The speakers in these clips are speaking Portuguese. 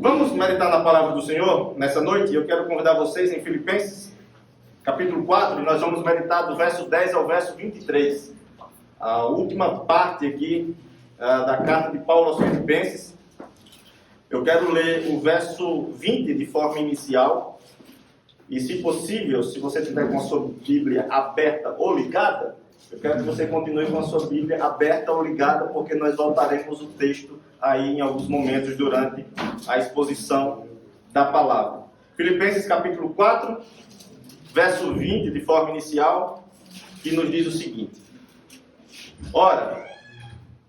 Vamos meditar na palavra do Senhor nessa noite. Eu quero convidar vocês em Filipenses, capítulo 4, e nós vamos meditar do verso 10 ao verso 23. A última parte aqui da carta de Paulo aos Filipenses. Eu quero ler o verso 20 de forma inicial. E, se possível, se você tiver com a sua Bíblia aberta ou ligada, eu quero que você continue com a sua Bíblia aberta ou ligada, porque nós voltaremos o texto aí em alguns momentos durante a exposição da palavra. Filipenses capítulo 4, verso 20, de forma inicial, que nos diz o seguinte: Ora,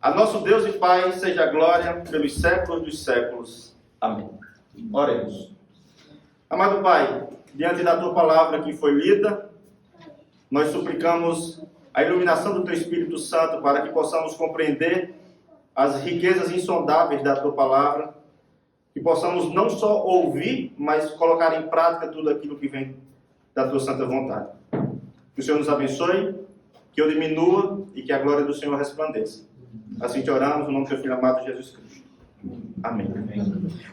a nosso Deus e Pai seja a glória pelos séculos dos séculos. Amém. Oremos. Amado Pai, diante da Tua palavra que foi lida, nós suplicamos a iluminação do Teu Espírito Santo para que possamos compreender as riquezas insondáveis da Tua palavra, que possamos não só ouvir, mas colocar em prática tudo aquilo que vem da Tua santa vontade. Que o Senhor nos abençoe, que eu diminua e que a glória do Senhor resplandeça. Assim te oramos, no nome do Teu Filho amado Jesus Cristo. Amém.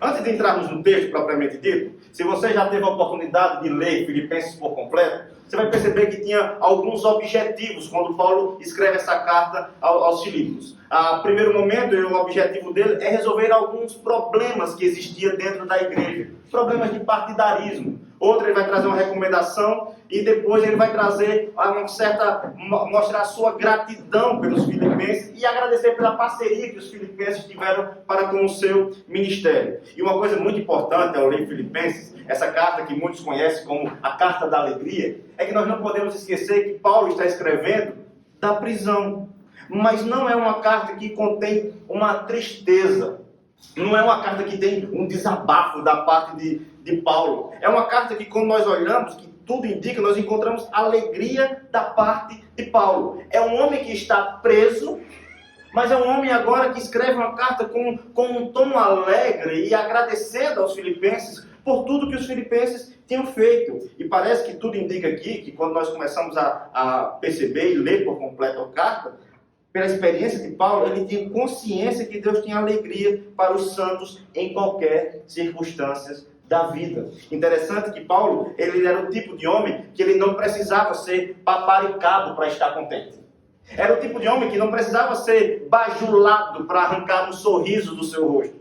Antes de entrarmos no texto propriamente dito, se você já teve a oportunidade de ler Filipenses por completo, você vai perceber que tinha alguns objetivos quando Paulo escreve essa carta aos Filipos. A primeiro momento, o objetivo dele é resolver alguns problemas que existiam dentro da igreja. Problemas de partidarismo. Outro, ele vai trazer uma recomendação e depois ele vai trazer mostrar a sua gratidão pelos filipenses e agradecer pela parceria que os filipenses tiveram para com o seu ministério. E uma coisa muito importante ao ler Filipenses, essa carta que muitos conhecem como a Carta da Alegria, é que nós não podemos esquecer que Paulo está escrevendo da prisão. Mas não é uma carta que contém uma tristeza. Não é uma carta que tem um desabafo da parte de Paulo. É uma carta que, quando nós olhamos, que tudo indica, nós encontramos alegria da parte de Paulo. É um homem que está preso, mas é um homem agora que escreve uma carta com um tom alegre e agradecendo aos filipenses por tudo que os filipenses tinham feito. E parece que tudo indica aqui, que quando nós começamos a perceber e ler por completo a carta, pela experiência de Paulo, ele tinha consciência que Deus tinha alegria para os santos em qualquer circunstância da vida. Interessante que Paulo, ele era o tipo de homem que ele não precisava ser paparicado para estar contente. Era o tipo de homem que não precisava ser bajulado para arrancar um sorriso do seu rosto.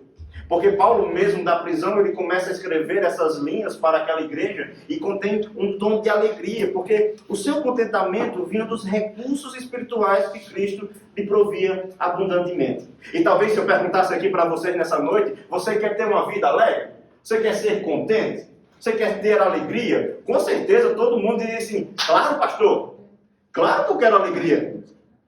Porque Paulo, mesmo da prisão, ele começa a escrever essas linhas para aquela igreja e contém um tom de alegria, porque o seu contentamento vinha dos recursos espirituais que Cristo lhe provia abundantemente. E talvez se eu perguntasse aqui para vocês nessa noite, você quer ter uma vida alegre? Você quer ser contente? Você quer ter alegria? Com certeza todo mundo diria assim: claro, pastor, claro que eu quero alegria,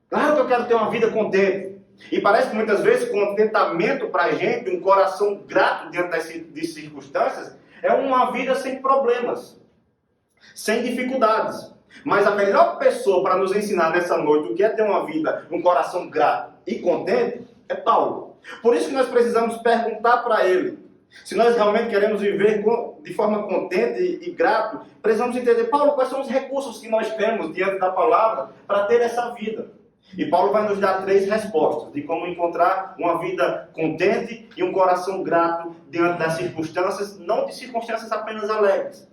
claro que eu quero ter uma vida contente. E parece que muitas vezes contentamento para a gente, um coração grato diante de circunstâncias, é uma vida sem problemas, sem dificuldades. Mas a melhor pessoa para nos ensinar nessa noite o que é ter uma vida, um coração grato e contente, é Paulo. Por isso que nós precisamos perguntar para ele. Se nós realmente queremos viver de forma contente e grato, precisamos entender, Paulo, quais são os recursos que nós temos diante da palavra para ter essa vida. E Paulo vai nos dar 3 respostas de como encontrar uma vida contente e um coração grato diante das circunstâncias, não de circunstâncias apenas alegres,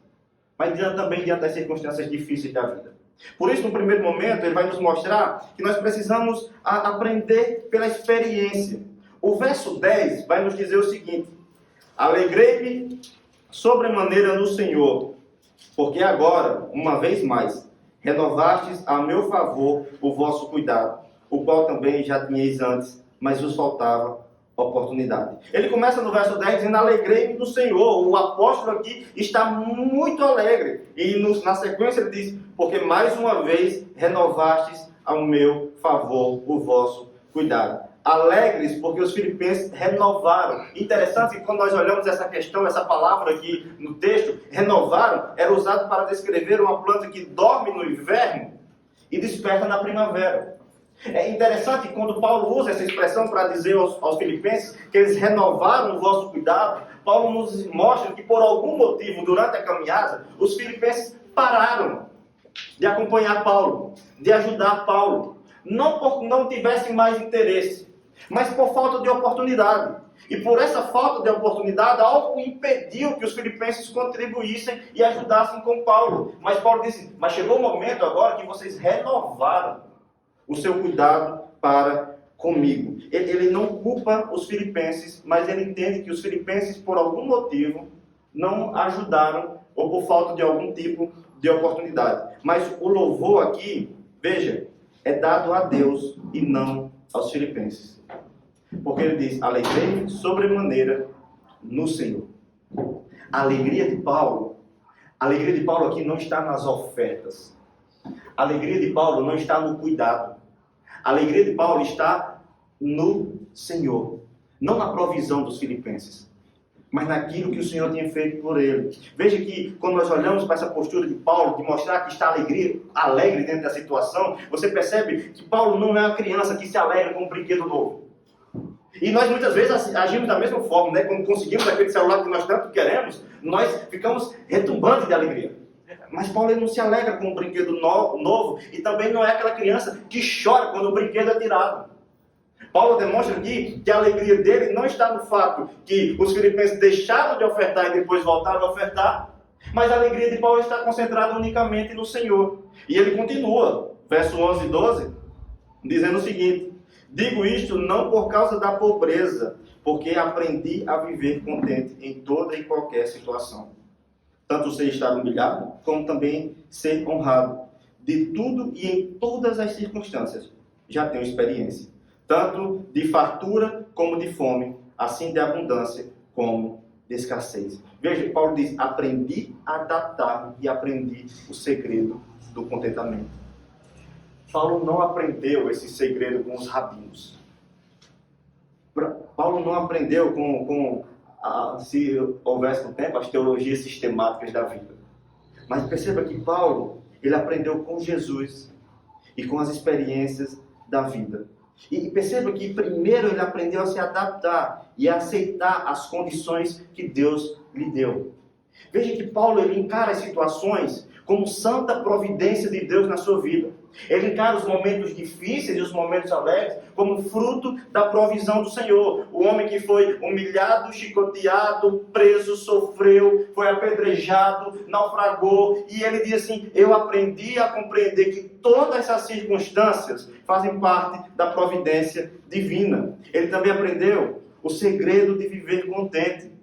mas também diante das circunstâncias difíceis da vida. Por isso, no primeiro momento, ele vai nos mostrar que nós precisamos aprender pela experiência. O verso 10 vai nos dizer o seguinte: Alegrei-me sobremaneira no Senhor, porque agora, uma vez mais, renovastes a meu favor o vosso cuidado, o qual também já tinhais antes, mas vos faltava oportunidade. Ele começa no verso 10 dizendo: alegrei-me no Senhor. O apóstolo aqui está muito alegre. E na sequência ele diz: porque mais uma vez renovastes ao meu favor o vosso cuidado. Alegres porque os filipenses renovaram. Interessante que quando nós olhamos essa questão, essa palavra aqui no texto, renovaram, era usado para descrever uma planta que dorme no inverno e desperta na primavera. É interessante que quando Paulo usa essa expressão para dizer aos filipenses que eles renovaram o vosso cuidado, Paulo nos mostra que por algum motivo, durante a caminhada, os filipenses pararam de acompanhar Paulo, de ajudar Paulo. Não porque não tivessem mais interesse, mas por falta de oportunidade. E por essa falta de oportunidade, algo impediu que os filipenses contribuíssem e ajudassem com Paulo. Mas Paulo disse, mas chegou o momento agora que vocês renovaram o seu cuidado para comigo. Ele não culpa os filipenses, mas ele entende que os filipenses, por algum motivo, não ajudaram ou por falta de algum tipo de oportunidade. Mas o louvor aqui, veja, é dado a Deus e não aos filipenses. Porque ele diz, alegrei sobremaneira no Senhor. A alegria de Paulo aqui não está nas ofertas. A alegria de Paulo não está no cuidado. A alegria de Paulo está no Senhor. Não na provisão dos filipenses, mas naquilo que o Senhor tinha feito por ele. Veja que quando nós olhamos para essa postura de Paulo, de mostrar que está alegre dentro da situação, você percebe que Paulo não é uma criança que se alegra com um brinquedo novo. E nós muitas vezes agimos da mesma forma, né? Quando conseguimos aquele celular que nós tanto queremos, nós ficamos retumbantes de alegria. Mas Paulo ele não se alegra com um brinquedo novo e também não é aquela criança que chora quando o brinquedo é tirado. Paulo demonstra aqui que a alegria dele não está no fato que os filipenses deixaram de ofertar e depois voltaram a ofertar, mas a alegria de Paulo está concentrada unicamente no Senhor. E ele continua, verso 11 e 12, dizendo o seguinte, digo isto não por causa da pobreza, porque aprendi a viver contente em toda e qualquer situação. Tanto sei estar humilhado, como também ser honrado. De tudo e em todas as circunstâncias, já tenho experiência. Tanto de fartura como de fome, assim de abundância como de escassez. Veja, Paulo diz, aprendi a adaptar e aprendi o segredo do contentamento. Paulo não aprendeu esse segredo com os rabinos. Paulo não aprendeu se houvesse no tempo, as teologias sistemáticas da vida. Mas perceba que Paulo, ele aprendeu com Jesus e com as experiências da vida. E perceba que primeiro ele aprendeu a se adaptar e a aceitar as condições que Deus lhe deu. Veja que Paulo ele encara as situações como santa providência de Deus na sua vida. Ele encara os momentos difíceis e os momentos alegres como fruto da provisão do Senhor. O homem que foi humilhado, chicoteado, preso, sofreu, foi apedrejado, naufragou. E ele diz assim, eu aprendi a compreender que todas essas circunstâncias fazem parte da providência divina. Ele também aprendeu o segredo de viver contente.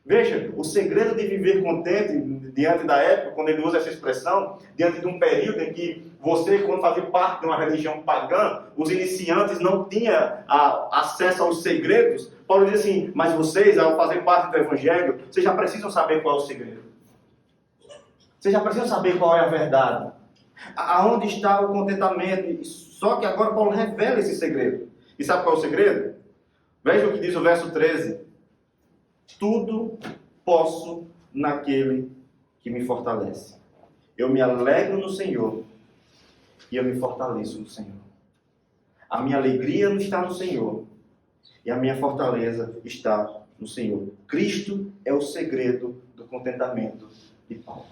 Veja, o segredo de viver contente, diante da época, quando ele usa essa expressão, diante de um período em que você, quando fazia parte de uma religião pagã, os iniciantes não tinham acesso aos segredos, Paulo diz assim, mas vocês, ao fazer parte do Evangelho, vocês já precisam saber qual é o segredo. Vocês já precisam saber qual é a verdade. Aonde está o contentamento? Só que agora Paulo revela esse segredo. E sabe qual é o segredo? Veja o que diz o verso 13. Tudo posso naquele que me fortalece. Eu me alegro no Senhor e eu me fortaleço no Senhor. A minha alegria não está no Senhor e a minha fortaleza está no Senhor. Cristo é o segredo do contentamento de Paulo.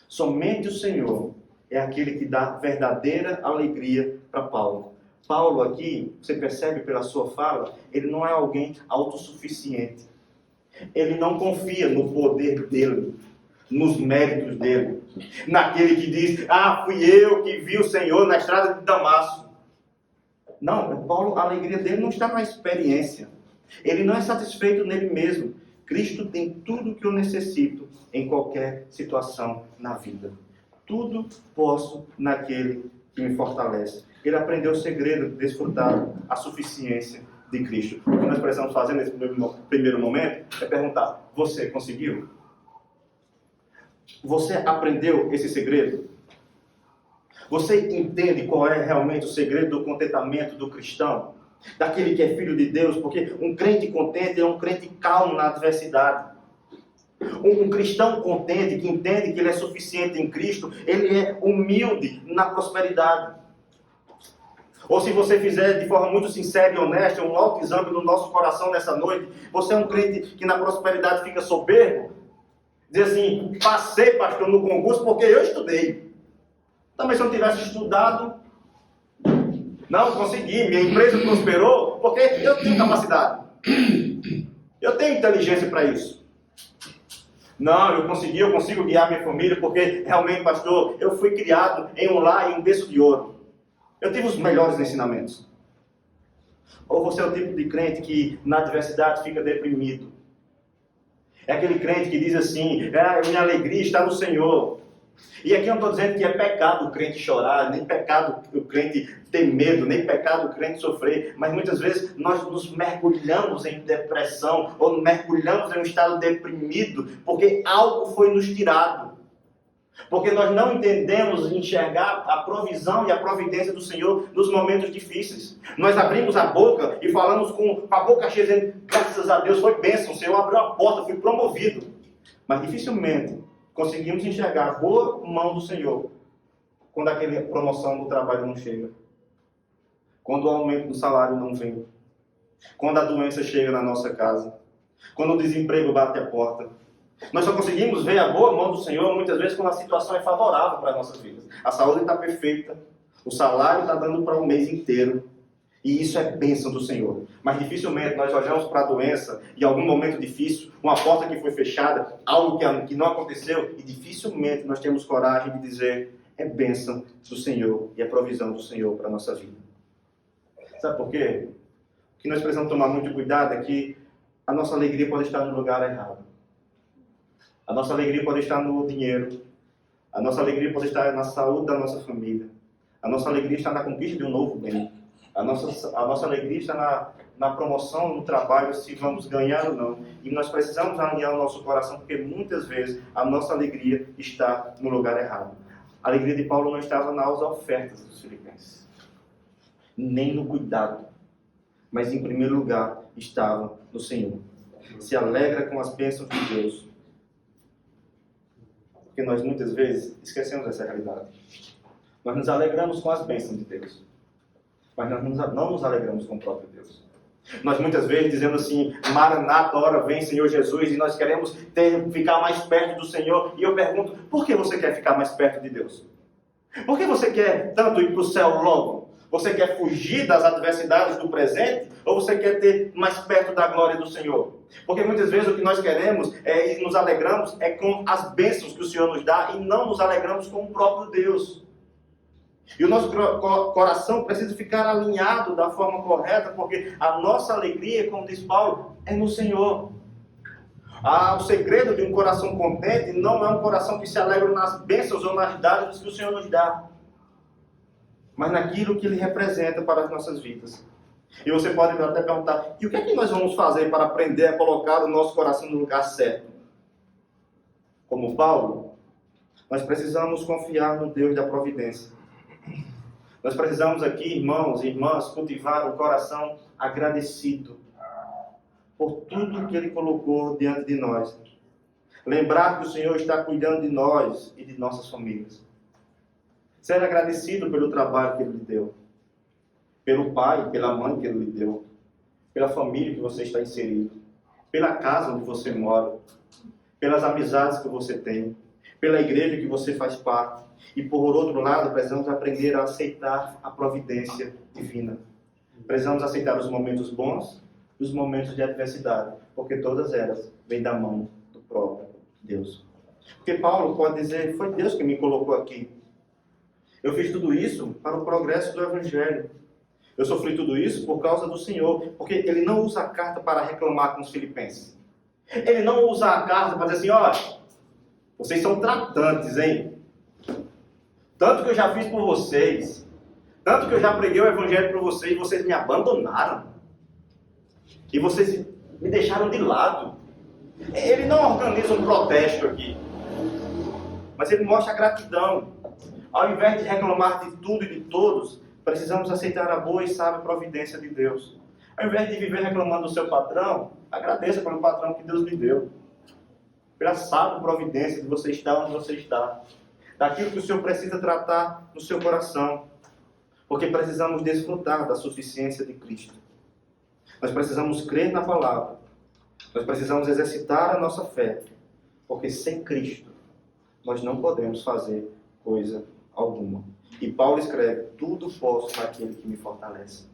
Somente o Senhor é aquele que dá verdadeira alegria para Paulo. Paulo aqui, você percebe pela sua fala, ele não é alguém autossuficiente. Ele não confia no poder dele, nos méritos dele, naquele que diz, fui eu que vi o Senhor na estrada de Damasco. Não, Paulo, a alegria dele não está na experiência. Ele não é satisfeito nele mesmo. Cristo tem tudo o que eu necessito em qualquer situação na vida. Tudo posso naquele que me fortalece. Ele aprendeu o segredo de desfrutar a suficiência de Cristo. O que nós precisamos fazer nesse primeiro momento é perguntar, você conseguiu? Você aprendeu esse segredo? Você entende qual é realmente o segredo do contentamento do cristão? Daquele que é filho de Deus? Porque um crente contente é um crente calmo na adversidade. Um cristão contente, que entende que ele é suficiente em Cristo, ele é humilde na prosperidade. Ou se você fizer de forma muito sincera e honesta, um autoexame no nosso coração nessa noite, você é um crente que na prosperidade fica soberbo? Diz assim, passei, pastor, no concurso porque eu estudei. Também se eu não tivesse estudado, não consegui, minha empresa prosperou porque eu tenho capacidade. Eu tenho inteligência para isso. Não, eu consigo guiar minha família, porque realmente, pastor, eu fui criado em um lar, em um berço de ouro. Eu tive os melhores ensinamentos. Ou você é o tipo de crente que na adversidade fica deprimido. É aquele crente que diz assim, minha alegria está no Senhor. E aqui eu não estou dizendo que é pecado o crente chorar, nem pecado o crente ter medo, nem pecado o crente sofrer, mas muitas vezes nós nos mergulhamos em depressão, ou mergulhamos em um estado deprimido, porque algo foi nos tirado. Porque nós não entendemos enxergar a provisão e a providência do Senhor nos momentos difíceis. Nós abrimos a boca e falamos com a boca cheia, dizendo, graças a Deus, foi bênção, o Senhor abriu a porta, fui promovido. Mas dificilmente conseguimos enxergar a boa mão do Senhor quando aquela promoção do trabalho não chega. Quando o aumento do salário não vem. Quando a doença chega na nossa casa. Quando o desemprego bate a porta. Nós só conseguimos ver a boa mão do Senhor muitas vezes quando a situação é favorável para as nossas vidas. A saúde está perfeita, o salário está dando para um mês inteiro. E isso é bênção do Senhor. Mas dificilmente nós olhamos para a doença e em algum momento difícil, uma porta que foi fechada, algo que não aconteceu, e dificilmente nós temos coragem de dizer, é bênção do Senhor e é provisão do Senhor para a nossa vida. Sabe por quê? O que nós precisamos tomar muito cuidado é que a nossa alegria pode estar no lugar errado. A nossa alegria pode estar no dinheiro. A nossa alegria pode estar na saúde da nossa família. A nossa alegria está na conquista de um novo bem. A nossa alegria está na promoção no trabalho, se vamos ganhar ou não. E nós precisamos alinhar o nosso coração, porque muitas vezes a nossa alegria está no lugar errado. A alegria de Paulo não estava nas ofertas dos filipenses, nem no cuidado, mas em primeiro lugar estava no Senhor. Se alegra com as bênçãos de Deus. Porque nós muitas vezes esquecemos essa realidade. Nós nos alegramos com as bênçãos de Deus, mas nós não nos alegramos com o próprio Deus. Nós muitas vezes dizemos assim, Maranata, hora vem Senhor Jesus, e nós queremos ficar mais perto do Senhor. E eu pergunto, por que você quer ficar mais perto de Deus? Por que você quer tanto ir para o céu logo? Você quer fugir das adversidades do presente? Ou você quer ter mais perto da glória do Senhor? Porque muitas vezes o que nós queremos e nos alegramos é com as bênçãos que o Senhor nos dá e não nos alegramos com o próprio Deus. E o nosso coração precisa ficar alinhado da forma correta, porque a nossa alegria, como diz Paulo, é no Senhor. O segredo de um coração contente não é um coração que se alegra nas bênçãos ou nas dádivas que o Senhor nos dá, mas naquilo que Ele representa para as nossas vidas. E você pode até perguntar, e o que é que nós vamos fazer para aprender a colocar o nosso coração no lugar certo? Como Paulo, nós precisamos confiar no Deus da providência. Nós precisamos aqui, irmãos e irmãs, cultivar um coração agradecido por tudo que Ele colocou diante de nós. Lembrar que o Senhor está cuidando de nós e de nossas famílias. Ser agradecido pelo trabalho que Ele lhe deu. Pelo pai, pela mãe que Ele lhe deu. Pela família que você está inserido. Pela casa onde você mora. Pelas amizades que você tem. Pela igreja que você faz parte. E por outro lado, precisamos aprender a aceitar a providência divina. Precisamos aceitar os momentos bons e os momentos de adversidade, porque todas elas vêm da mão do próprio Deus. Porque Paulo pode dizer, foi Deus que me colocou aqui. Eu fiz tudo isso para o progresso do Evangelho. Eu sofri tudo isso por causa do Senhor, porque ele não usa a carta para reclamar com os filipenses. Ele não usa a carta para dizer assim, olha, vocês são tratantes, hein? Tanto que eu já fiz por vocês, tanto que eu já preguei o Evangelho para vocês, vocês me abandonaram. E vocês me deixaram de lado. Ele não organiza um protesto aqui, mas ele mostra a gratidão. Ao invés de reclamar de tudo e de todos, precisamos aceitar a boa e sábia providência de Deus. Ao invés de viver reclamando do seu patrão, agradeça pelo patrão que Deus lhe deu. Pela sábia providência de você estar onde você está. Daquilo que o Senhor precisa tratar no seu coração. Porque precisamos desfrutar da suficiência de Cristo. Nós precisamos crer na palavra. Nós precisamos exercitar a nossa fé. Porque sem Cristo, nós não podemos fazer coisa alguma. E Paulo escreve, tudo posso naquele que me fortalece.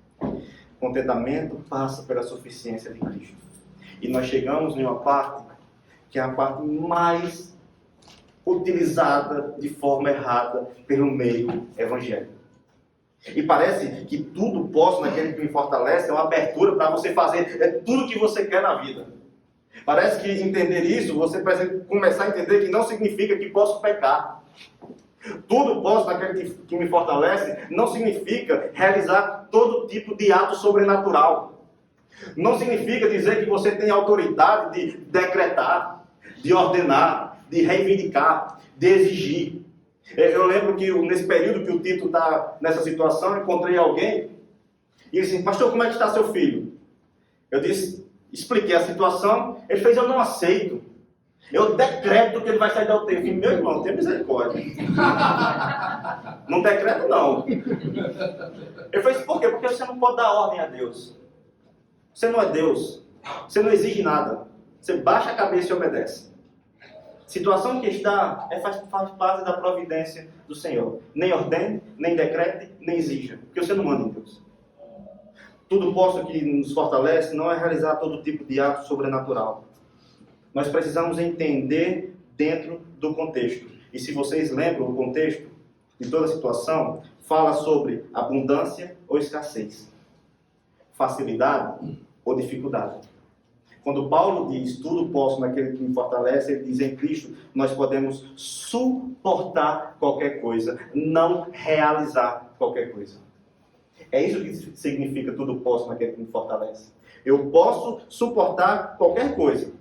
Contentamento passa pela suficiência de Cristo. E nós chegamos em uma parte que é a parte mais utilizada de forma errada pelo meio evangélico. E parece que tudo posso naquele que me fortalece é uma abertura para você fazer tudo o que você quer na vida. Parece que entender isso, você precisa começar a entender que não significa que posso pecar. Tudo posso naquele que me fortalece não significa realizar todo tipo de ato sobrenatural. Não significa dizer que você tem autoridade de decretar, de ordenar, de reivindicar, de exigir. Eu lembro que nesse período que o Tito está nessa situação, eu encontrei alguém e ele disse: pastor, como é que está seu filho? Eu expliquei a situação, ele fez: eu não aceito. Eu decreto que ele vai sair da UTI. Eu falei: meu irmão, tenha misericórdia. Não decreto, não. Ele fez: por quê? Porque você não pode dar ordem a Deus. Você não é Deus. Você não exige nada. Você baixa a cabeça e obedece. Situação que está faz parte da providência do Senhor. Nem ordene, nem decrete, nem exija. Porque você não manda em Deus. Tudo posto que nos fortalece não é realizar todo tipo de ato sobrenatural. Nós precisamos entender dentro do contexto. E se vocês lembram o contexto de toda a situação, fala sobre abundância ou escassez. Facilidade ou dificuldade. Quando Paulo diz, tudo posso naquele que me fortalece, ele diz, em Cristo, nós podemos suportar qualquer coisa, não realizar qualquer coisa. É isso que significa tudo posso naquele que me fortalece. Eu posso suportar qualquer coisa,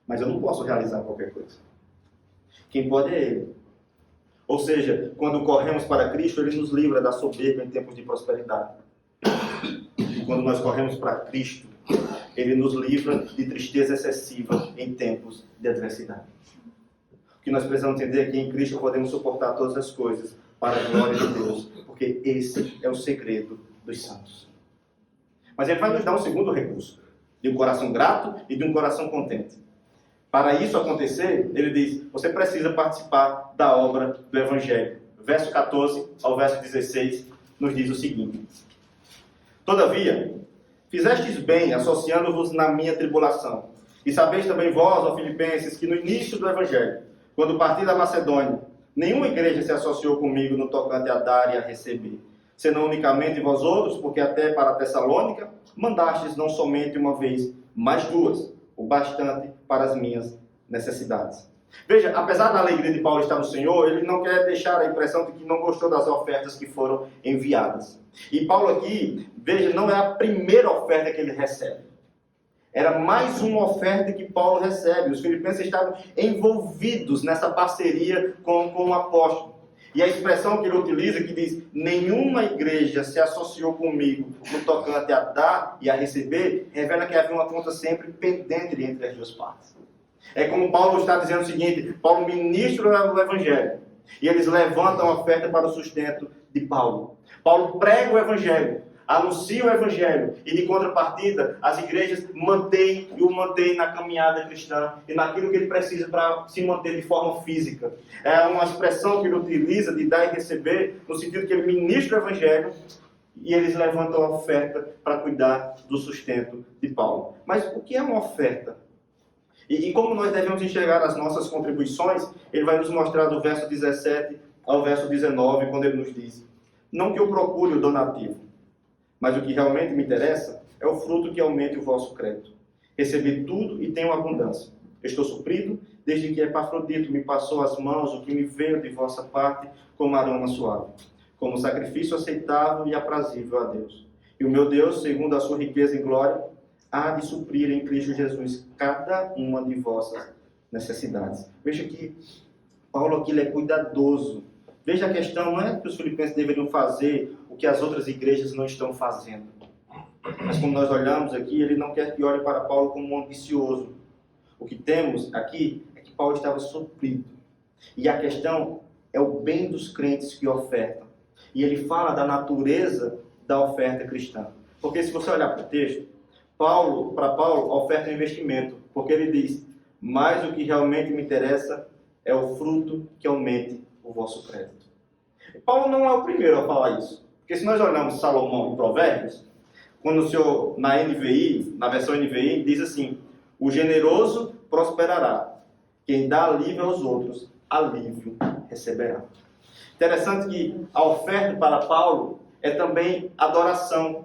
mas eu não posso realizar qualquer coisa. Quem pode é Ele. Ou seja, quando corremos para Cristo, Ele nos livra da soberba em tempos de prosperidade. E quando nós corremos para Cristo, Ele nos livra de tristeza excessiva em tempos de adversidade. O que nós precisamos entender é que em Cristo podemos suportar todas as coisas para a glória de Deus, porque esse é o segredo dos santos. Mas Ele vai nos dar um segundo recurso, de um coração grato e de um coração contente. Para isso acontecer, Ele diz, você precisa participar da obra do Evangelho. Verso 14 ao verso 16 nos diz o seguinte: todavia, fizestes bem, associando-vos na minha tribulação. E sabeis também vós, ó Filipenses, que no início do Evangelho, quando parti da Macedônia, nenhuma igreja se associou comigo no tocante a dar e a receber, senão unicamente vós outros, porque até para a Tessalônica mandastes não somente uma vez, mas duas, o bastante para as minhas necessidades. Veja, apesar da alegria de Paulo estar no Senhor, ele não quer deixar a impressão de que não gostou das ofertas que foram enviadas. E Paulo aqui, veja, não é a primeira oferta que ele recebe. Era mais uma oferta que Paulo recebe. Os filipenses estavam envolvidos nessa parceria com o apóstolo. E a expressão que ele utiliza, que diz, nenhuma igreja se associou comigo no tocante a dar e a receber, revela que havia uma conta sempre pendente entre as duas partes. É como Paulo está dizendo o seguinte: Paulo ministra o Evangelho, e eles levantam a oferta para o sustento de Paulo. Paulo prega o Evangelho, anuncia o Evangelho, e de contrapartida, as igrejas o mantêm na caminhada cristã e naquilo que ele precisa para se manter de forma física. É uma expressão que ele utiliza de dar e receber, no sentido que ele ministra o Evangelho e eles levantam a oferta para cuidar do sustento de Paulo. Mas o que é uma oferta? E como nós devemos enxergar as nossas contribuições, ele vai nos mostrar do verso 17 ao verso 19, quando ele nos diz: não que eu procure o donativo, mas o que realmente me interessa é o fruto que aumente o vosso crédito. Recebi tudo e tenho abundância. Estou suprido, desde que Epafrodito me passou às mãos o que me veio de vossa parte como aroma suave, como sacrifício aceitável e aprazível a Deus. E o meu Deus, segundo a sua riqueza em glória, há de suprir em Cristo Jesus cada uma de vossas necessidades. Veja que Paulo aqui ele é cuidadoso. Veja a questão, não é que os filipenses deveriam fazer o que as outras igrejas não estão fazendo. Mas como nós olhamos aqui, ele não quer que olhe para Paulo como um ambicioso. O que temos aqui é que Paulo estava suprido. E a questão é o bem dos crentes que ofertam. E ele fala da natureza da oferta cristã. Porque se você olhar para o texto, para Paulo, a oferta é um investimento. Porque ele diz, mas o que realmente me interessa é o fruto que aumente o vosso crédito. Paulo não é o primeiro a falar isso. Porque se nós olhamos Salomão em Provérbios, Quando o Senhor, na NVI, na versão NVI, diz assim: o generoso prosperará, quem dá alívio aos outros, alívio receberá. Interessante que a oferta para Paulo é também adoração,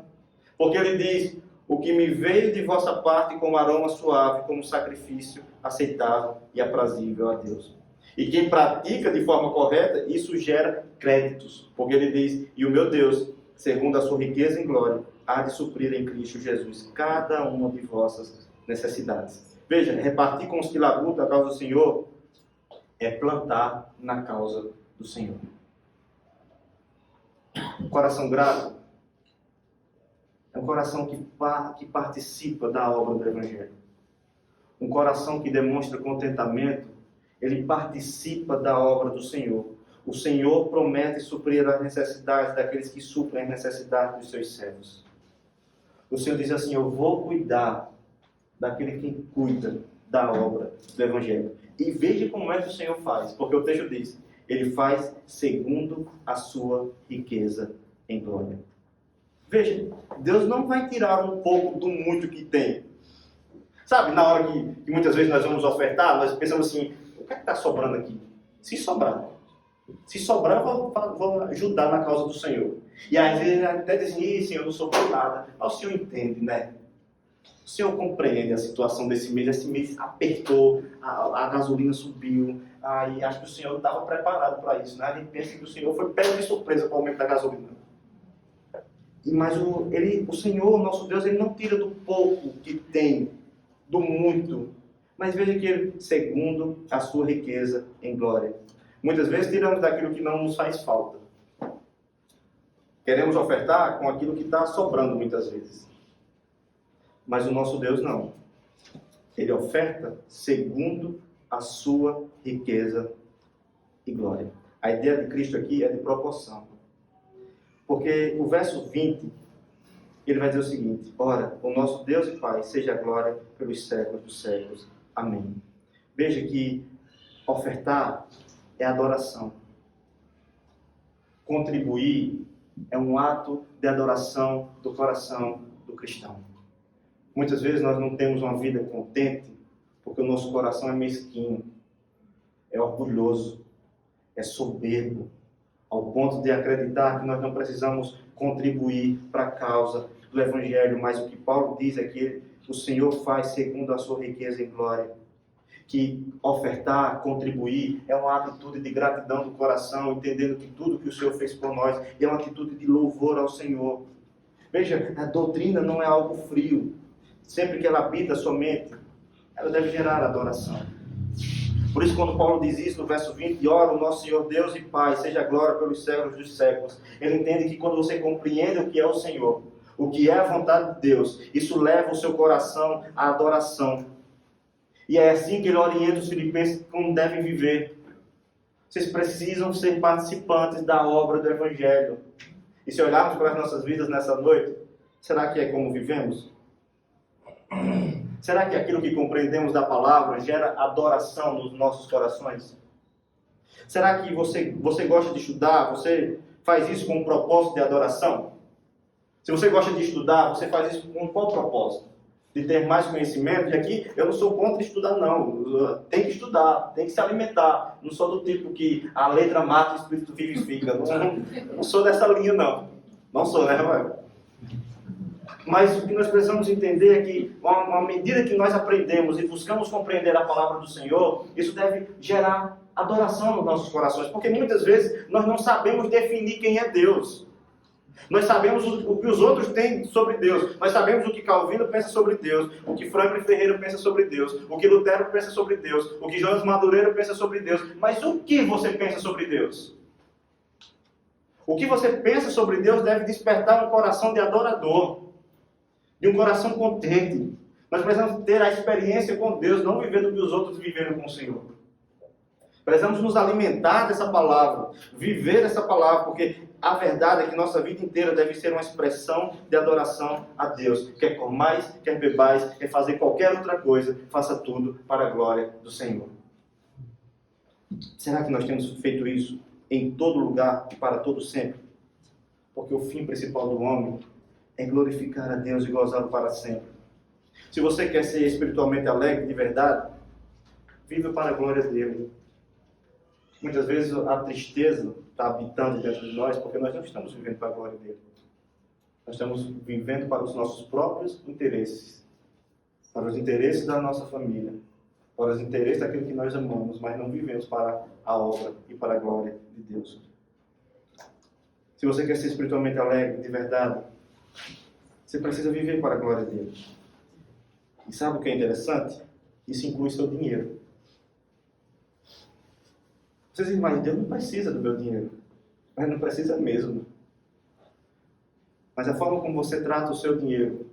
porque ele diz: o que me veio de vossa parte como aroma suave, como sacrifício aceitável e aprazível a Deus. E quem pratica de forma correta, isso gera créditos, porque ele diz: e o meu Deus, segundo a sua riqueza em glória, há de suprir em Cristo Jesus cada uma de vossas necessidades. Veja, repartir com os que labutam a causa do Senhor é plantar na causa do Senhor. Um coração grato é um coração que participa da obra do Evangelho. Um coração que demonstra contentamento, ele participa da obra do Senhor. O Senhor promete suprir as necessidades daqueles que suprem as necessidades dos seus servos. O Senhor diz assim: eu vou cuidar daquele que cuida da obra do Evangelho. E veja como é que o Senhor faz, porque o texto diz: ele faz segundo a sua riqueza em glória. Veja, Deus não vai tirar um pouco do muito que tem. Sabe, na hora que muitas vezes nós vamos ofertar, nós pensamos assim: o que é que está sobrando aqui? Se sobrar, vou ajudar na causa do Senhor. E às vezes até dizem: Senhor, não sobrou nada. Mas o Senhor entende, né? O Senhor compreende a situação desse mês. Esse mês apertou, a gasolina subiu. Aí acho que o Senhor estava preparado para isso, né? Ele pensa que o Senhor foi pego de surpresa com o aumento da gasolina. Mas o Senhor, nosso Deus, ele não tira do pouco que tem, do muito. Mas veja que ele, segundo a sua riqueza em glória. Muitas vezes tiramos daquilo que não nos faz falta. Queremos ofertar com aquilo que está sobrando muitas vezes. Mas o nosso Deus não. Ele oferta segundo a sua riqueza e glória. A ideia de Cristo aqui é de proporção. Porque o verso 20, ele vai dizer o seguinte: ora, o nosso Deus e Pai, seja a glória pelos séculos dos séculos. Amém. Veja que ofertar é adoração. Contribuir é um ato de adoração do coração do cristão. Muitas vezes nós não temos uma vida contente porque o nosso coração é mesquinho, é orgulhoso, é soberbo, ao ponto de acreditar que nós não precisamos contribuir para a causa do Evangelho. Mas o que Paulo diz é que o Senhor faz segundo a sua riqueza em glória. Que ofertar, contribuir, é uma atitude de gratidão do coração, entendendo que tudo que o Senhor fez por nós é uma atitude de louvor ao Senhor. Veja, a doutrina não é algo frio. Sempre que ela habita a sua mente, ela deve gerar adoração. Por isso, quando Paulo diz isso no verso 20, ora, o nosso Senhor Deus e Pai, seja a glória pelos séculos dos séculos. Ele entende que quando você compreende o que é o Senhor, o que é a vontade de Deus, isso leva o seu coração à adoração. E é assim que ele orienta os filipenses como devem viver. Vocês precisam ser participantes da obra do Evangelho. E se olharmos para as nossas vidas nessa noite, será que é como vivemos? Será que aquilo que compreendemos da palavra gera adoração nos nossos corações? Será que você gosta de estudar? Você faz isso com um propósito de adoração? Se você gosta de estudar, você faz isso com qual propósito? De ter mais conhecimento? E aqui eu não sou contra estudar, não. Tem que estudar, tem que se alimentar. Não sou do tipo que a letra mata e o espírito vivifica. Não sou dessa linha, não. Não sou, né, Rafael? Mas o que nós precisamos entender é que, à medida que nós aprendemos e buscamos compreender a palavra do Senhor, isso deve gerar adoração nos nossos corações. Porque muitas vezes nós não sabemos definir quem é Deus. Nós sabemos o que os outros têm sobre Deus. Nós sabemos o que Calvino pensa sobre Deus, o que Franklin Ferreira pensa sobre Deus, o que Lutero pensa sobre Deus, o que Jonas Madureira pensa sobre Deus. Mas o que você pensa sobre Deus? O que você pensa sobre Deus deve despertar um coração de adorador, de um coração contente. Nós precisamos ter a experiência com Deus, não viver do que os outros viveram com o Senhor. Precisamos nos alimentar dessa palavra, viver essa palavra, porque a verdade é que nossa vida inteira deve ser uma expressão de adoração a Deus. Quer comais, quer bebais, quer fazer qualquer outra coisa, faça tudo para a glória do Senhor. Será que nós temos feito isso em todo lugar e para todo sempre? Porque o fim principal do homem é glorificar a Deus e gozá-lo para sempre. Se você quer ser espiritualmente alegre de verdade, viva para a glória dele. Muitas vezes a tristeza está habitando dentro de nós porque nós não estamos vivendo para a glória dele. Nós estamos vivendo para os nossos próprios interesses, para os interesses da nossa família, para os interesses daquilo que nós amamos, mas não vivemos para a obra e para a glória de Deus. Se você quer ser espiritualmente alegre de verdade, você precisa viver para a glória dele. E sabe o que é interessante? Isso inclui seu dinheiro. Vocês imaginam, Deus não precisa do meu dinheiro. Mas não precisa mesmo. Mas a forma como você trata o seu dinheiro,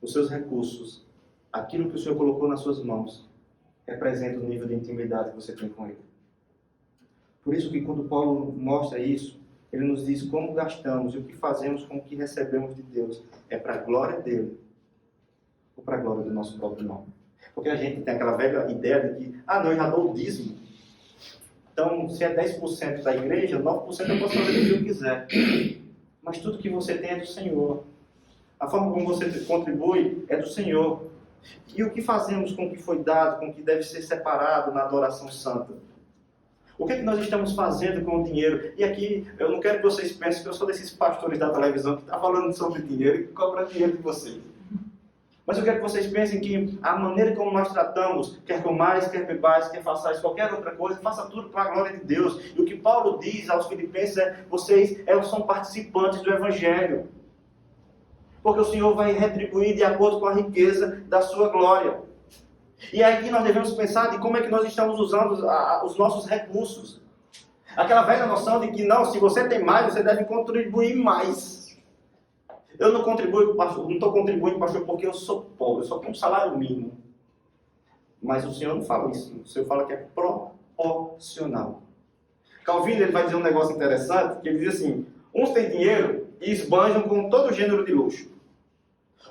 os seus recursos, aquilo que o Senhor colocou nas suas mãos, representa o nível de intimidade que você tem com Ele. Por isso que quando Paulo mostra isso, ele nos diz como gastamos e o que fazemos com o que recebemos de Deus. É para a glória dele ou para a glória do nosso próprio nome. Porque a gente tem aquela velha ideia de que, não, eu já dou o dízimo. Então, se é 10% da igreja, 9% eu posso fazer o que eu quiser. Mas tudo que você tem é do Senhor. A forma como você contribui é do Senhor. E o que fazemos com o que foi dado, com o que deve ser separado na adoração santa? O que é que nós estamos fazendo com o dinheiro? E aqui, eu não quero que vocês pensem que eu sou desses pastores da televisão que está falando sobre dinheiro e que cobra dinheiro de vocês. Mas eu quero que vocês pensem que a maneira como nós tratamos, quer comais, quer bebais, quer façais qualquer outra coisa, faça tudo para a glória de Deus. E o que Paulo diz aos filipenses é, vocês são participantes do Evangelho. Porque o Senhor vai retribuir de acordo com a riqueza da sua glória. E aqui nós devemos pensar de como é que nós estamos usando os nossos recursos. Aquela velha noção de que não, se você tem mais, você deve contribuir mais. Eu não contribuo, pastor, não estou contribuindo, pastor, porque eu sou pobre, eu só tenho um salário mínimo. Mas o Senhor não fala isso. O Senhor fala que é proporcional. Calvino ele vai dizer um negócio interessante, que ele diz assim, uns têm dinheiro e esbanjam com todo gênero de luxo.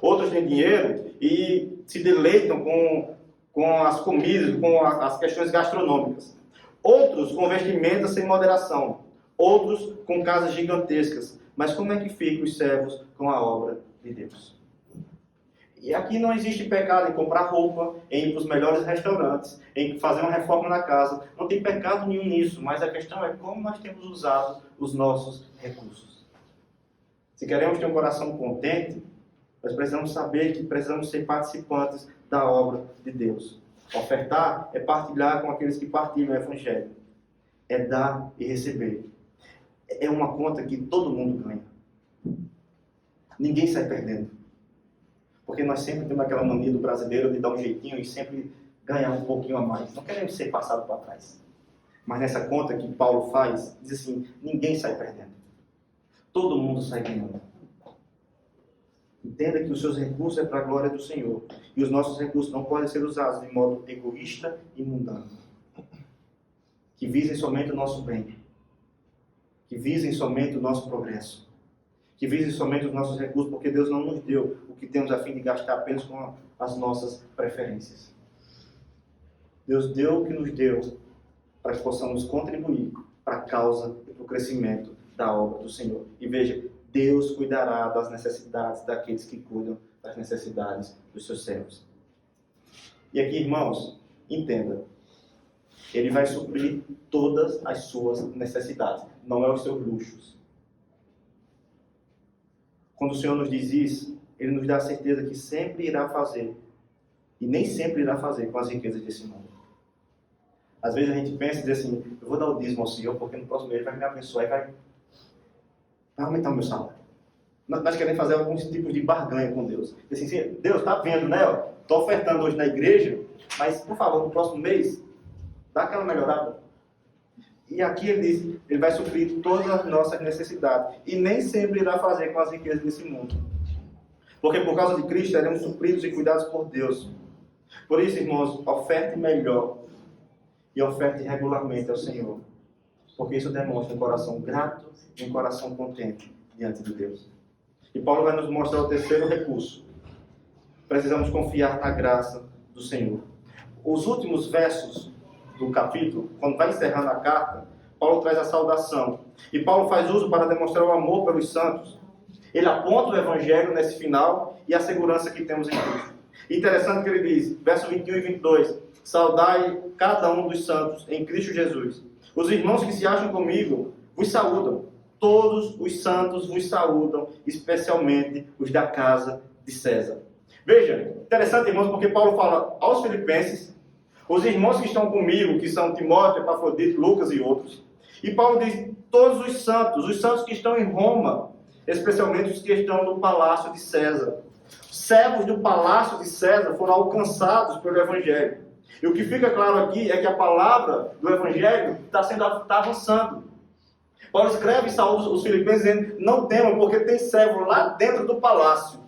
Outros têm dinheiro e se deleitam com as comidas, com as questões gastronômicas. Outros com vestimentas sem moderação. Outros com casas gigantescas. Mas como é que ficam os servos com a obra de Deus? E aqui não existe pecado em comprar roupa, em ir para os melhores restaurantes, em fazer uma reforma na casa. Não tem pecado nenhum nisso, mas a questão é como nós temos usado os nossos recursos. Se queremos ter um coração contente, nós precisamos saber que precisamos ser participantes da obra de Deus. Ofertar é partilhar com aqueles que partilham o Evangelho. É dar e receber. É uma conta que todo mundo ganha. Ninguém sai perdendo. Porque nós sempre temos aquela mania do brasileiro de dar um jeitinho e sempre ganhar um pouquinho a mais. Não queremos ser passados para trás. Mas nessa conta que Paulo faz, diz assim, ninguém sai perdendo. Todo mundo sai ganhando. Entenda que os seus recursos é para a glória do Senhor. E os nossos recursos não podem ser usados de modo egoísta e mundano. Que visem somente o nosso bem. Que visem somente o nosso progresso. Que visem somente os nossos recursos, porque Deus não nos deu o que temos a fim de gastar apenas com as nossas preferências. Deus deu o que nos deu para que possamos contribuir para a causa e para o crescimento da obra do Senhor. E veja, Deus cuidará das necessidades daqueles que cuidam das necessidades dos seus servos. E aqui, irmãos, entenda. Ele vai suprir todas as suas necessidades. Não é os seus luxos. Quando o Senhor nos diz isso, Ele nos dá a certeza que sempre irá fazer. E nem sempre irá fazer com as riquezas desse mundo. Às vezes a gente pensa e diz assim, eu vou dar o dízimo ao Senhor, porque no próximo mês Ele vai me abençoar e vai aumentar o meu salário. Nós queremos fazer alguns tipos de barganha com Deus. Diz assim, Deus, está vendo, né? Estou ofertando hoje na igreja, mas, por favor, no próximo mês, dá aquela melhorada. E aqui ele diz, ele vai suprir todas as nossas necessidades. E nem sempre irá fazer com as riquezas desse mundo. Porque por causa de Cristo, seremos supridos e cuidados por Deus. Por isso, irmãos, oferte melhor. E oferte regularmente ao Senhor. Porque isso demonstra um coração grato e um coração contente diante de Deus. E Paulo vai nos mostrar o terceiro recurso. Precisamos confiar na graça do Senhor. Os últimos versos do capítulo, quando vai encerrando a carta, Paulo traz a saudação. E Paulo faz uso para demonstrar o amor pelos santos. Ele aponta o Evangelho nesse final e a segurança que temos em Cristo. Interessante que ele diz, verso 21 e 22, saudai cada um dos santos em Cristo Jesus. Os irmãos que se acham comigo vos saúdam. Todos os santos vos saúdam, especialmente os da casa de César. Veja, interessante, irmãos, porque Paulo fala aos filipenses, os irmãos que estão comigo, que são Timóteo, Epafrodito, Lucas e outros. E Paulo diz, todos os santos que estão em Roma, especialmente os que estão no palácio de César. Os servos do palácio de César foram alcançados pelo Evangelho. E o que fica claro aqui é que a palavra do Evangelho está avançando. Paulo escreve e saúda os filipenses dizendo, não temam, porque tem servo lá dentro do palácio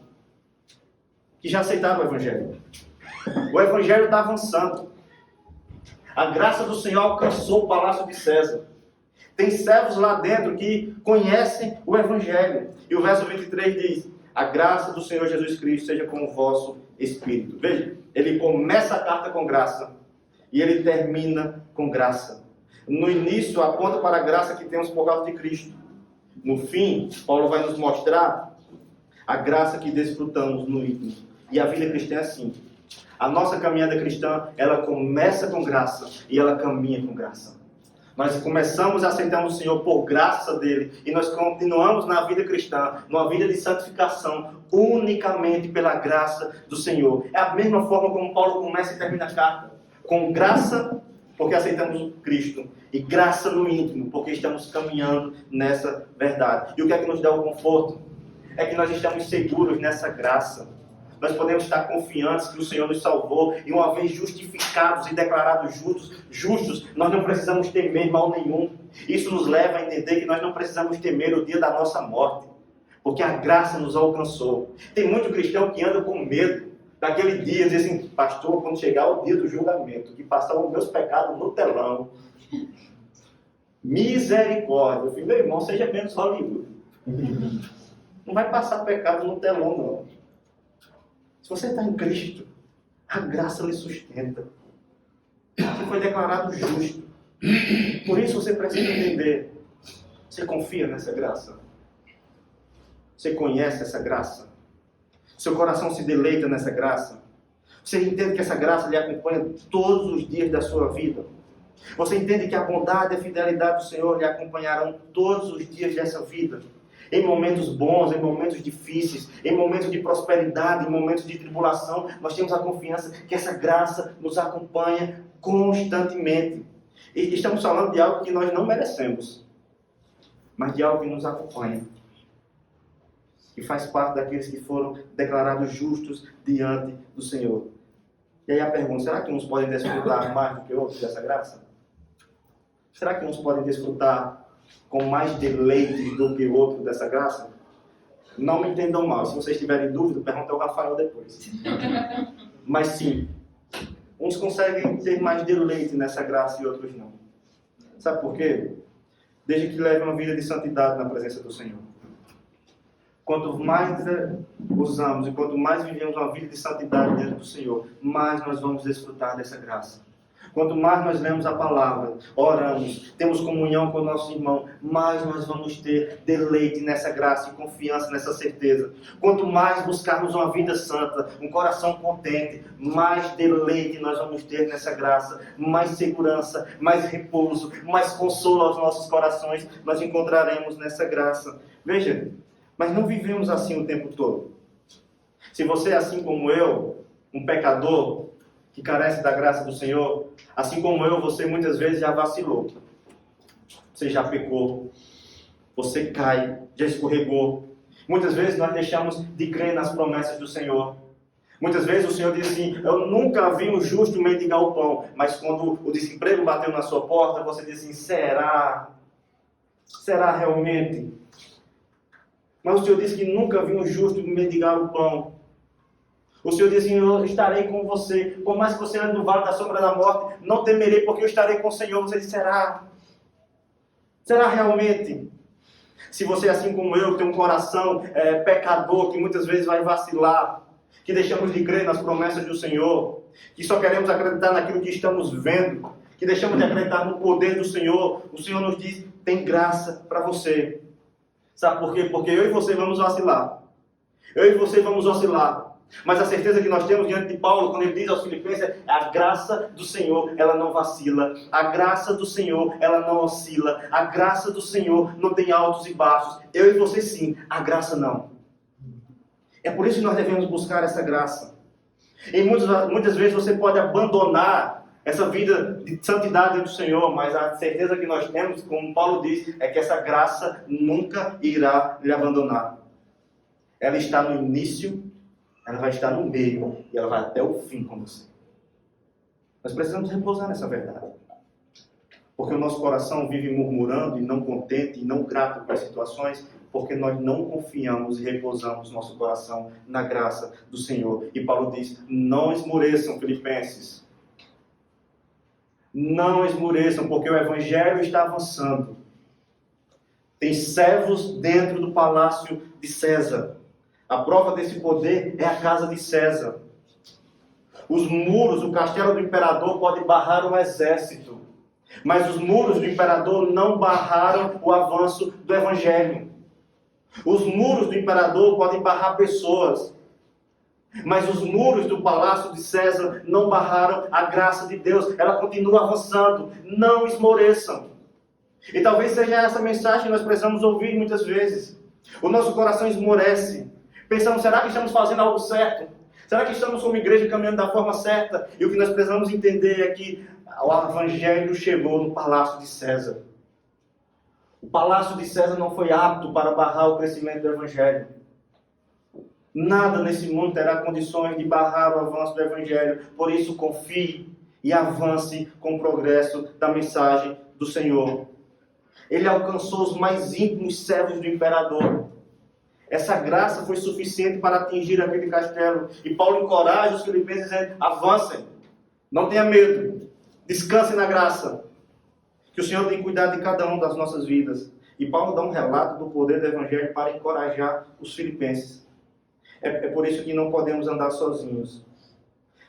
que já aceitaram o Evangelho. O Evangelho está avançando. A graça do Senhor alcançou o palácio de César. Tem servos lá dentro que conhecem o Evangelho. E o verso 23 diz, a graça do Senhor Jesus Cristo seja com o vosso espírito. Veja, ele começa a carta com graça e ele termina com graça. No início aponta para a graça que temos por causa de Cristo. No fim, Paulo vai nos mostrar a graça que desfrutamos no íntimo. E a vida cristã é assim. A nossa caminhada cristã, ela começa com graça e ela caminha com graça. Nós começamos aceitando o Senhor por graça dele e nós continuamos na vida cristã, numa vida de santificação, unicamente pela graça do Senhor. É a mesma forma como Paulo começa e termina a carta. Com graça, porque aceitamos Cristo. E graça no íntimo, porque estamos caminhando nessa verdade. E o que é que nos dá o conforto? É que nós estamos seguros nessa graça. Nós podemos estar confiantes que o Senhor nos salvou e uma vez justificados e declarados justos, nós não precisamos temer mal nenhum. Isso nos leva a entender que nós não precisamos temer o dia da nossa morte, porque a graça nos alcançou. Tem muito cristão que anda com medo daquele dia, diz assim, pastor, quando chegar o dia do julgamento, que passaram os meus pecados no telão, misericórdia. Eu falei, meu irmão, seja menos Hollywood. Não vai passar pecado no telão, não. Se você está em Cristo, a graça lhe sustenta. Você foi declarado justo. Por isso você precisa entender. Você confia nessa graça? Você conhece essa graça? Seu coração se deleita nessa graça? Você entende que essa graça lhe acompanha todos os dias da sua vida? Você entende que a bondade e a fidelidade do Senhor lhe acompanharão todos os dias dessa vida? Em momentos bons, em momentos difíceis, em momentos de prosperidade, em momentos de tribulação, nós temos a confiança que essa graça nos acompanha constantemente. E estamos falando de algo que nós não merecemos, mas de algo que nos acompanha. E faz parte daqueles que foram declarados justos diante do Senhor. E aí a pergunta, será que uns podem desfrutar mais do que outros dessa graça? Será que uns podem desfrutar com mais deleites do que o outro dessa graça? Não me entendam mal. Se vocês tiverem dúvida, pergunta ao Rafael depois. Mas sim, uns conseguem ter mais deleite nessa graça e outros não. Sabe por quê? Desde que levem uma vida de santidade na presença do Senhor. Quanto mais usamos e quanto mais vivemos uma vida de santidade diante do Senhor, mais nós vamos desfrutar dessa graça. Quanto mais nós lemos a palavra, oramos, temos comunhão com o nosso irmão, mais nós vamos ter deleite nessa graça e confiança nessa certeza. Quanto mais buscarmos uma vida santa, um coração contente, mais deleite nós vamos ter nessa graça, mais segurança, mais repouso, mais consolo aos nossos corações nós encontraremos nessa graça. Veja, mas não vivemos assim o tempo todo. Se você é assim como eu, um pecador, que carece da graça do Senhor, assim como eu, você muitas vezes já vacilou. Você já pecou. Você cai, já escorregou. Muitas vezes nós deixamos de crer nas promessas do Senhor. Muitas vezes o Senhor diz assim, eu nunca vi um justo mendigar o pão. Mas quando o desemprego bateu na sua porta, você diz assim, será? Será realmente? Mas o Senhor disse que nunca vi um justo mendigar o pão. O Senhor diz assim, eu estarei com você. Por mais que você ande no vale da sombra da morte, não temerei, porque eu estarei com o Senhor. Você diz, será? Será realmente? Se você, assim como eu, tem um coração pecador, que muitas vezes vai vacilar, que deixamos de crer nas promessas do Senhor, que só queremos acreditar naquilo que estamos vendo, que deixamos de acreditar no poder do Senhor, o Senhor nos diz, tem graça para você. Sabe por quê? Porque eu e você vamos vacilar. Eu e você vamos oscilar. Mas a certeza que nós temos diante de Paulo, quando ele diz aos Filipenses, é a graça do Senhor, ela não vacila. A graça do Senhor, ela não oscila. A graça do Senhor não tem altos e baixos. Eu e você sim, a graça não. É por isso que nós devemos buscar essa graça. E muitas vezes você pode abandonar essa vida de santidade do Senhor, mas a certeza que nós temos, como Paulo diz, é que essa graça nunca irá lhe abandonar. Ela está no início, ela vai estar no meio e ela vai até o fim com você. Nós precisamos repousar nessa verdade. Porque o nosso coração vive murmurando e não contente e não grato com as situações, porque nós não confiamos e repousamos nosso coração na graça do Senhor. E Paulo diz, não esmoreçam, Filipenses. Não esmoreçam, porque o Evangelho está avançando. Tem servos dentro do palácio de César. A prova desse poder é a casa de César. Os muros, o castelo do imperador pode barrar um exército. Mas os muros do imperador não barraram o avanço do Evangelho. Os muros do imperador podem barrar pessoas. Mas os muros do palácio de César não barraram a graça de Deus. Ela continua avançando. Não esmoreçam. E talvez seja essa mensagem que nós precisamos ouvir muitas vezes. O nosso coração esmorece. Pensamos, será que estamos fazendo algo certo? Será que estamos como igreja caminhando da forma certa? E o que nós precisamos entender é que o Evangelho chegou no palácio de César. O palácio de César não foi apto para barrar o crescimento do Evangelho. Nada nesse mundo terá condições de barrar o avanço do Evangelho. Por isso, confie e avance com o progresso da mensagem do Senhor. Ele alcançou os mais íntimos servos do imperador. Essa graça foi suficiente para atingir aquele castelo. E Paulo encoraja os filipenses dizendo, avancem, não tenha medo, descansem na graça, que o Senhor tem cuidado de cada um das nossas vidas. E Paulo dá um relato do poder do Evangelho para encorajar os filipenses. É por isso que não podemos andar sozinhos.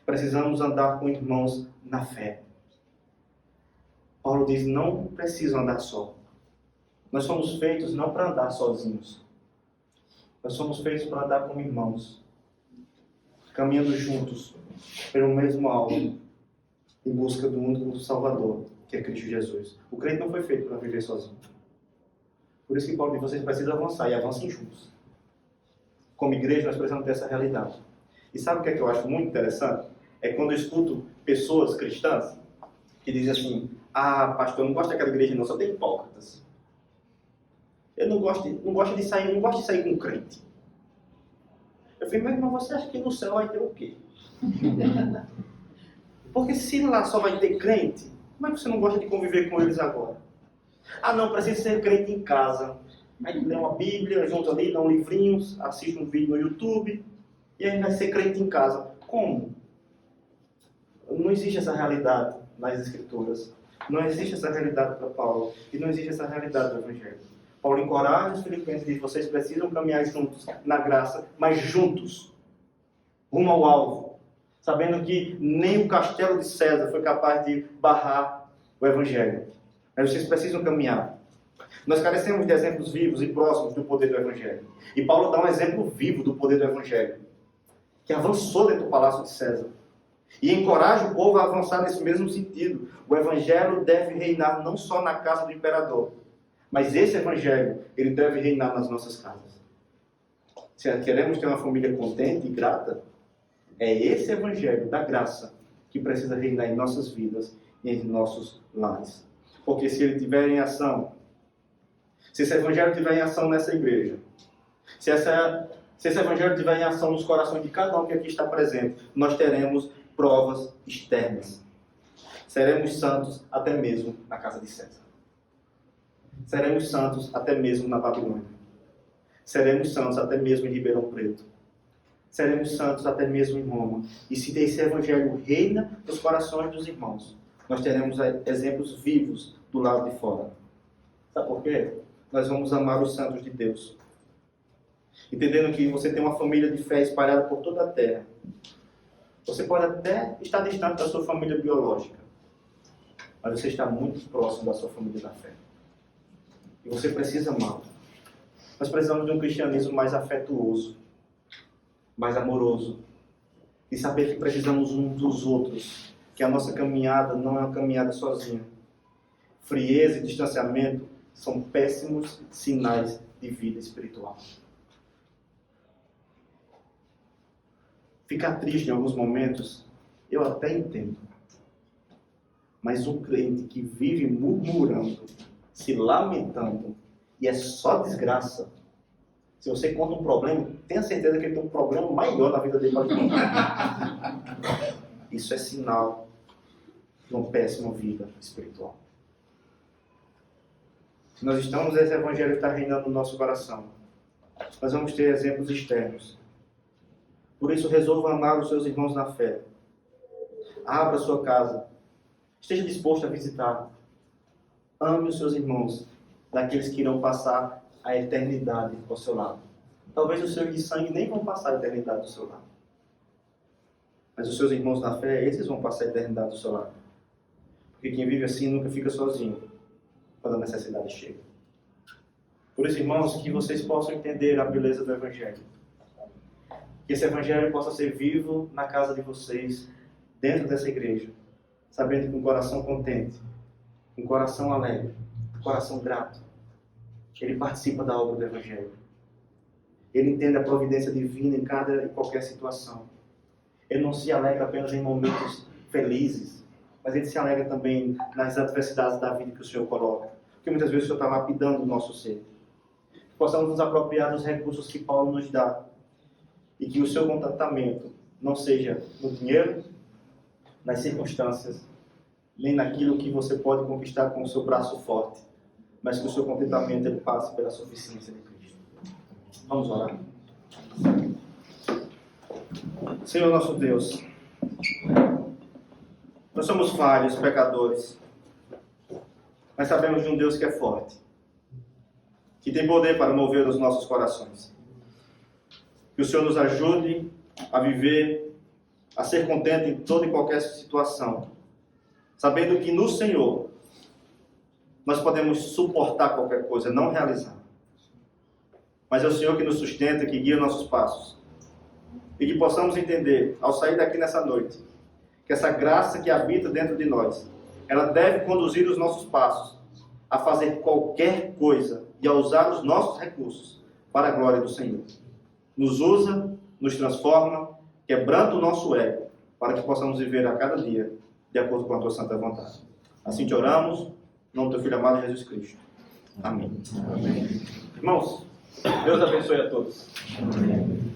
Precisamos andar com irmãos na fé. Paulo diz, não precisam andar só. Nós somos feitos não para andar sozinhos. Nós somos feitos para andar como irmãos, caminhando juntos pelo mesmo alvo, em busca do único Salvador, que é Cristo Jesus. O crente não foi feito para viver sozinho. Por isso que Paulo diz, vocês precisam avançar e avancem juntos. Como igreja, nós precisamos ter essa realidade. E sabe o que é que eu acho muito interessante? É quando eu escuto pessoas cristãs que dizem assim, pastor, eu não gosto daquela igreja não, só tem hipócritas. Eu não gosto de sair com crente. Eu falei, mas irmão, você acha que no céu vai ter o quê? Porque se lá só vai ter crente, como é que você não gosta de conviver com eles agora? Não, precisa ser crente em casa. Aí lê uma Bíblia, junto ali, dá um livrinho, assiste um vídeo no YouTube, e aí vai ser crente em casa. Como? Não existe essa realidade nas Escrituras. Não existe essa realidade para Paulo. E não existe essa realidade do Evangelho. Paulo encoraja os filipenses e diz, vocês precisam caminhar juntos na graça, mas juntos, rumo ao alvo, sabendo que nem o castelo de César foi capaz de barrar o Evangelho. Mas vocês precisam caminhar. Nós carecemos de exemplos vivos e próximos do poder do Evangelho. E Paulo dá um exemplo vivo do poder do Evangelho, que avançou dentro do palácio de César. E encoraja o povo a avançar nesse mesmo sentido. O Evangelho deve reinar não só na casa do imperador, mas esse Evangelho, ele deve reinar nas nossas casas. Se queremos ter uma família contente e grata, é esse Evangelho da graça que precisa reinar em nossas vidas e em nossos lares. Porque se ele estiver em ação, se esse Evangelho estiver em ação nessa igreja, se esse Evangelho estiver em ação nos corações de cada um que aqui está presente, nós teremos provas externas. Seremos santos até mesmo na casa de César. Seremos santos até mesmo na Babilônia. Seremos santos até mesmo em Ribeirão Preto. Seremos santos até mesmo em Roma. E se esse Evangelho reina nos corações dos irmãos, nós teremos exemplos vivos do lado de fora. Sabe por quê? Nós vamos amar os santos de Deus. Entendendo que você tem uma família de fé espalhada por toda a terra. Você pode até estar distante da sua família biológica, mas você está muito próximo da sua família da fé. E você precisa amá-lo. Nós precisamos de um cristianismo mais afetuoso, mais amoroso, e saber que precisamos um dos outros, que a nossa caminhada não é uma caminhada sozinha. Frieza e distanciamento são péssimos sinais de vida espiritual. Ficar triste em alguns momentos, eu até entendo. Mas um crente que vive murmurando, se lamentando, e é só desgraça. Se você conta um problema, tenha certeza que ele tem um problema maior na vida dele para contar. Isso é sinal de uma péssima vida espiritual. Se nós estamos, esse evangelho está reinando no nosso coração. Nós vamos ter exemplos externos. Por isso, resolva amar os seus irmãos na fé. Abra a sua casa. Esteja disposto a visitar. Ame os seus irmãos, daqueles que irão passar a eternidade ao seu lado. Talvez os seus de sangue nem vão passar a eternidade ao seu lado. Mas os seus irmãos na fé, esses vão passar a eternidade ao seu lado. Porque quem vive assim nunca fica sozinho quando a necessidade chega. Por isso, irmãos, que vocês possam entender a beleza do Evangelho. Que esse Evangelho possa ser vivo na casa de vocês, dentro dessa igreja, sabendo que com um coração contente, com um coração alegre, um coração grato, ele participa da obra do Evangelho. Ele entende a providência divina em cada e qualquer situação. Ele não se alegra apenas em momentos felizes, mas ele se alegra também nas adversidades da vida que o Senhor coloca. Porque muitas vezes o Senhor está lapidando o nosso ser. Possamos nos apropriar dos recursos que Paulo nos dá. E que o seu contentamento não seja no dinheiro, nas circunstâncias, nem naquilo que você pode conquistar com o seu braço forte, mas que o seu contentamento ele passe pela suficiência de Cristo. Vamos orar. Senhor nosso Deus, nós somos falhos, pecadores, mas sabemos de um Deus que é forte, que tem poder para mover os nossos corações. Que o Senhor nos ajude a viver, a ser contente em toda e qualquer situação, sabendo que no Senhor nós podemos suportar qualquer coisa, não realizar. Mas é o Senhor que nos sustenta, que guia nossos passos. E que possamos entender, ao sair daqui nessa noite, que essa graça que habita dentro de nós, ela deve conduzir os nossos passos a fazer qualquer coisa e a usar os nossos recursos para a glória do Senhor. Nos usa, nos transforma, quebranta o nosso ego, para que possamos viver a cada dia de acordo com a tua santa vontade. Assim te oramos, em nome do teu Filho amado Jesus Cristo. Amém. Amém. Irmãos, Deus abençoe a todos. Amém.